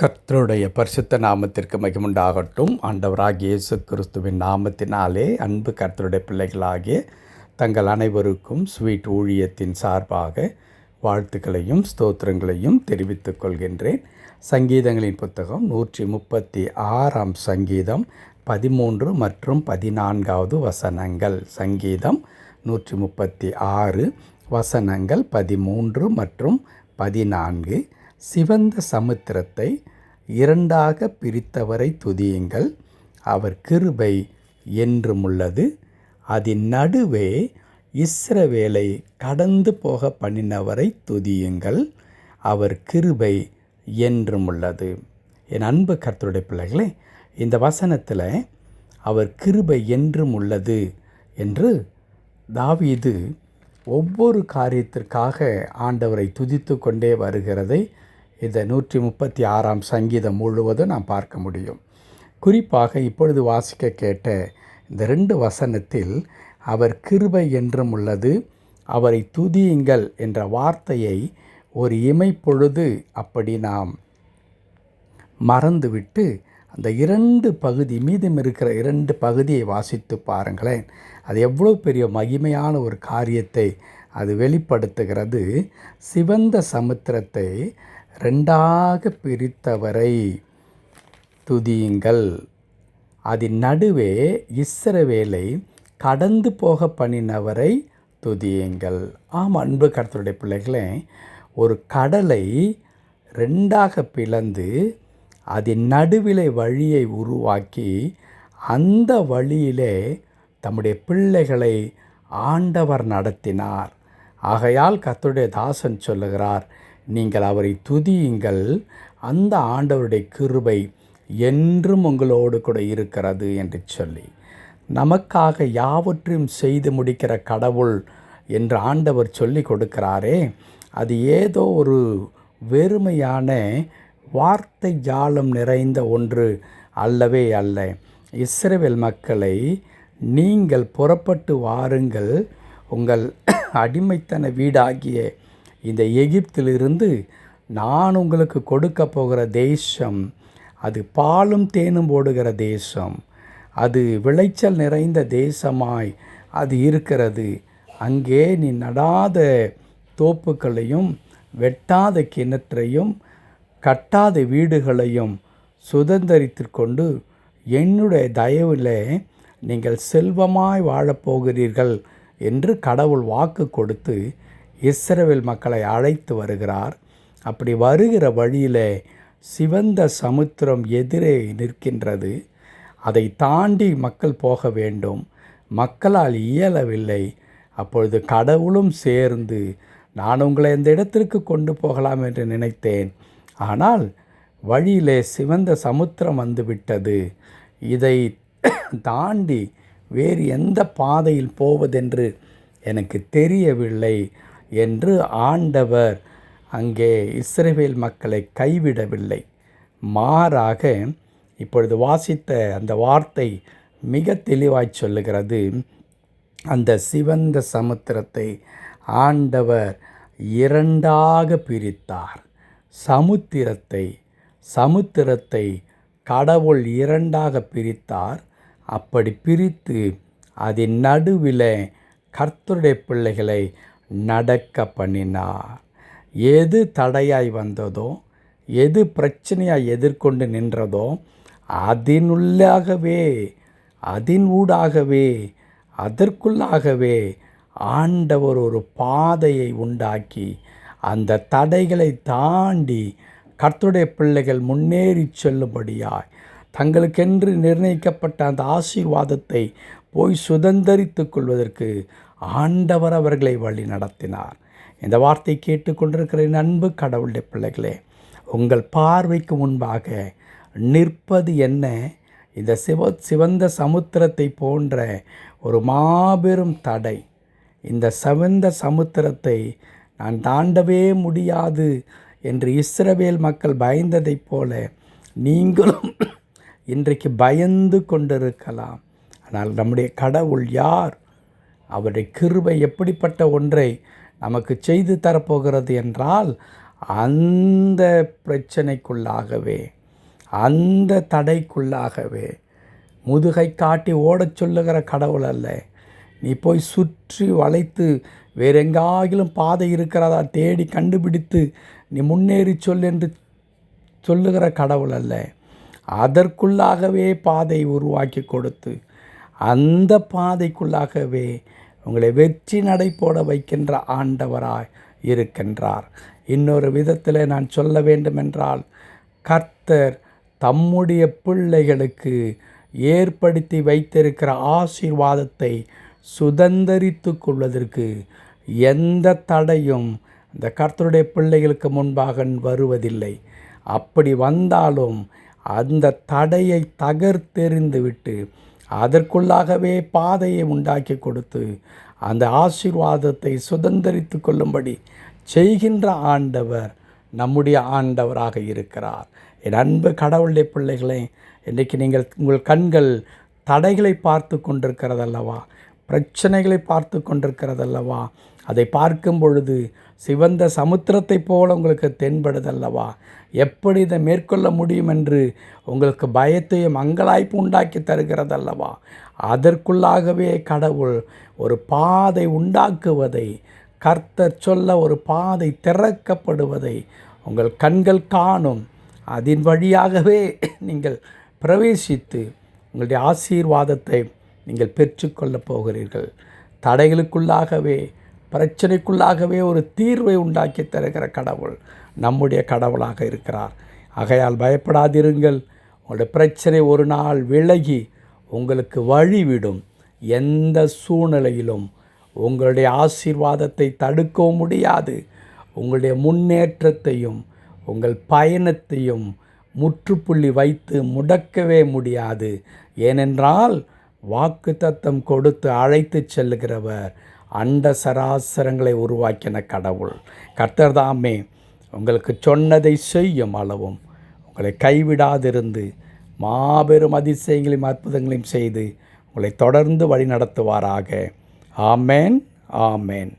கர்த்தருடைய பரிசுத்த நாமத்திற்கு மகிமுண்டாகட்டும். ஆண்டவராகிய இயேசு கிறிஸ்துவின் நாமத்தினாலே அன்பு கர்த்தருடைய பிள்ளைகளாகிய தங்கள் அனைவருக்கும் ஸ்வீட் ஊழியத்தின் சார்பாக வாழ்த்துக்களையும் ஸ்தோத்திரங்களையும் தெரிவித்துக் கொள்கின்றேன். சங்கீதங்களின் புத்தகம் 136 சங்கீதம் 13 மற்றும் 14 வசனங்கள். சங்கீதம் 136 வசனங்கள் 13 மற்றும் 14. சிவந்த சமுத்திரத்தை இரண்டாக பிரித்தவரை துதியுங்கள், அவர் கிருபை என்றுமுள்ளது. அதன் நடுவே இஸ்ரவேலை கடந்து போக பண்ணினவரை துதியுங்கள், அவர் கிருபை என்றுமுள்ளது. என் அன்பு கர்த்தருடைய பிள்ளைகளே, இந்த வசனத்தில் அவர் கிருபை என்றும் உள்ளது என்று தாவீது ஒவ்வொரு காரியத்திற்காக ஆண்டவரை துதித்து கொண்டே வருகிறதை இந்த 136 சங்கீதம் முழுவதும் நாம் பார்க்க முடியும். குறிப்பாக இப்பொழுது வாசிக்க கேட்ட இந்த 2 வசனத்தில் அவர் கிருபை என்றும் உள்ளது, அவரை துதியுங்கள் என்ற வார்த்தையை ஒரு இமைப்பொழுது அப்படி நாம் மறந்துவிட்டு அந்த 2 பகுதி மீதம் இருக்கிற 2 பகுதியை வாசித்து பாருங்களேன். அது எவ்வளோ பெரிய மகிமையான ஒரு காரியத்தை அது வெளிப்படுத்துகிறது. சிவந்த சமுத்திரத்தை ரெண்டாக பிரித்தவரை துதியுங்கள், அதன் நடுவே இஸ்ரவேலை கடந்து போக பண்ணினவரை துதியுங்கள். ஆம் அன்பு கர்த்தருடைய பிள்ளைகளே, ஒரு கடலை ரெண்டாக பிளந்து அதன் நடுவிலே வழியை உருவாக்கி அந்த வழியிலே தம்முடைய பிள்ளைகளை ஆண்டவர் நடத்தினார். ஆகையால் கர்த்தருடைய தாசன் சொல்லுகிறார், நீங்கள் அவரை துதியுங்கள், அந்த ஆண்டவருடைய கிருபை என்றும் உங்களோடு கூட இருக்கிறது என்று சொல்லி, நமக்காக யாவற்றையும் செய்து முடிக்கிற கடவுள் என்று ஆண்டவர் சொல்லி கொடுக்கிறாரே, அது ஏதோ ஒரு வெறுமையான வார்த்தை ஜாலம் நிறைந்த ஒன்று அல்லவே அல்ல. இஸ்ரவேல் மக்களை நீங்கள் புறப்பட்டு வாருங்கள், உங்கள் அடிமைத்தன வீடாகிய இந்த எகிப்திலிருந்து நான் உங்களுக்கு கொடுக்க போகிற தேசம் அது பாலும் தேனும் ஓடுகிற தேசம், அது விளைச்சல் நிறைந்த தேசமாய் அது இருக்கிறது. அங்கே நீ நடாத தோப்புகளையும் வெட்டாத கிணற்றையும் கட்டாத வீடுகளையும் சுதந்தரித்து கொண்டு என்னுடைய தயவில் நீங்கள் செல்வமாய் வாழப்போகிறீர்கள் என்று கடவுள் வாக்கு கொடுத்து இஸ்ரவேல் மக்களை அழைத்து வருகிறார். அப்படி வருகிற வழியில் சிவந்த சமுத்திரம் எதிரே நிற்கின்றது. அதை தாண்டி மக்கள் போக வேண்டும். மக்களால் இயலவில்லை. அப்பொழுது கடவுளும் சேர்ந்து, நான் உங்களை இந்த இடத்திற்கு கொண்டு போகலாம் என்று நினைத்தேன், ஆனால் வழியிலே சிவந்த சமுத்திரம் வந்துவிட்டது, இதை தாண்டி வேறு எந்த பாதையில் போவதென்று எனக்கு தெரியவில்லை என்று ஆண்டவர் அங்கே இஸ்ரவேல் மக்களை கைவிடவில்லை. மாறாக இப்பொழுது வாசித்த அந்த வார்த்தை மிக தெளிவாய் சொல்லுகிறது. அந்த சிவந்த சமுத்திரத்தை ஆண்டவர் இரண்டாக பிரித்தார். சமுத்திரத்தை கடவுள் இரண்டாக பிரித்தார். அப்படி பிரித்து அதன் நடுவில் கர்த்தருடைய பிள்ளைகளை நடக்க பண்ணினார். எது தடையாய் வந்ததோ, எது பிரச்சனையாய் எதிர்கொண்டு நின்றதோ, அதன் ஊடாகவே அதற்குள்ளாகவே ஆண்டவர் ஒரு பாதையை உண்டாக்கி அந்த தடைகளை தாண்டி கர்த்தருடைய பிள்ளைகள் முன்னேறி செல்லும்படியாய் தங்களுக்கென்று நிர்ணயிக்கப்பட்ட அந்த ஆசீர்வாதத்தை போய் சுதந்தரித்து கொள்வதற்கு ஆண்டவர் அவர்களை வழி நடத்தினார். இந்த வார்த்தை கேட்டுக்கொண்டிருக்கிற அன்பு கடவுளுடைய பிள்ளைகளே, உங்கள் பார்வைக்கு முன்பாக நிற்பது என்ன? இந்த சிவந்த சமுத்திரத்தை போன்ற ஒரு மாபெரும் தடை. இந்த சிவந்த சமுத்திரத்தை நான் தாண்டவே முடியாது என்று இஸ்ரவேல் மக்கள் பயந்ததைப் போல நீங்களும் இன்றைக்கு பயந்து கொண்டிருக்கலாம். ஆனால் நம்முடைய கடவுள் யார்? அவருடைய கிருபை எப்படிப்பட்ட ஒன்றை நமக்கு செய்து தரப்போகிறது என்றால், அந்த பிரச்சனைக்குள்ளாகவே, அந்த தடைக்குள்ளாகவே முதுகை காட்டி ஓடச் சொல்லுகிற கடவுள் அல்ல. நீ போய் சுற்றி வளைத்து வேறெங்காகிலும் பாதை இருக்கிறதா தேடி கண்டுபிடித்து நீ முன்னேறி சொல் என்று சொல்லுகிற கடவுள் அல்ல. அதற்குள்ளாகவே பாதை உருவாக்கி கொடுத்து அந்த பாதைக்குள்ளாகவே உங்களை வெற்றி நடை போட வைக்கின்ற ஆண்டவராய் இருக்கின்றார். இன்னொரு விதத்தில் நான் சொல்ல வேண்டுமென்றால், கர்த்தர் தம்முடைய பிள்ளைகளுக்கு ஏற்படுத்தி வைத்திருக்கிற ஆசீர்வாதத்தை சுதந்தரித்து கொள்வதற்கு எந்த தடையும் இந்த கர்த்தருடைய பிள்ளைகளுக்கு முன்பாக வருவதில்லை. அப்படி வந்தாலும் அந்த தடையை தகர்த்தெறிந்து விட்டு அதற்குள்ளாகவே பாதையை உண்டாக்கி கொடுத்து அந்த ஆசீர்வாதத்தை சுதந்தரித்து கொள்ளும்படி செய்கின்ற ஆண்டவர் நம்முடைய ஆண்டவராக இருக்கிறார். என் அன்பு கடவுளுடைய பிள்ளைகளே, இன்றைக்கு நீங்கள் உங்கள் கண்கள் தடைகளை பார்த்து கொண்டிருக்கிறதல்லவா, பிரச்சனைகளை பார்த்து கொண்டிருக்கிறதல்லவா, அதை பார்க்கும் பொழுது சிவந்த சமுத்திரத்தை போல உங்களுக்கு தென்படுதல்லவா, எப்படி இதை மேற்கொள்ள முடியும் என்று உங்களுக்கு பயத்தையும் அங்கலாய்ப்பு உண்டாக்கி தருகிறதல்லவா, அதற்குள்ளாகவே கடவுள் ஒரு பாதை உண்டாக்குவதை, கர்த்தர் சொல்ல ஒரு பாதை திறக்கப்படுவதை உங்கள் கண்கள் காணும். அதன் வழியாகவே நீங்கள் பிரவேசித்து உங்களுடைய ஆசீர்வாதத்தை நீங்கள் பெற்றுக்கொள்ளப் போகிறீர்கள். தடைகளுக்குள்ளாகவே, பிரச்சனைக்குள்ளாகவே ஒரு தீர்வை உண்டாக்கி தருகிற கடவுள் நம்முடைய கடவுளாக இருக்கிறார். ஆகையால் பயப்படாதிருங்கள். உங்களுடைய பிரச்சனை ஒரு நாள் விலகி உங்களுக்கு வழிவிடும். எந்த சூழ்நிலையிலும் உங்களுடைய ஆசீர்வாதத்தை தடுக்கவும் முடியாது. உங்களுடைய முன்னேற்றத்தையும் உங்கள் பயணத்தையும் முற்றுப்புள்ளி வைத்து முடக்கவே முடியாது. ஏனென்றால் வாக்குத்தத்தம் கொடுத்து அழைத்து செல்லுகிறவர் அண்ட சராசரங்களை உருவாக்கின கடவுள். கர்த்தர் தாமே உங்களுக்கு சொன்னதை செய்யும் அளவும் உங்களை கைவிடாதிருந்து மாபெரும் அதிசயங்களையும் அற்புதங்களையும் செய்து உங்களை தொடர்ந்து வழி நடத்துவாராக. ஆமேன், ஆமேன்.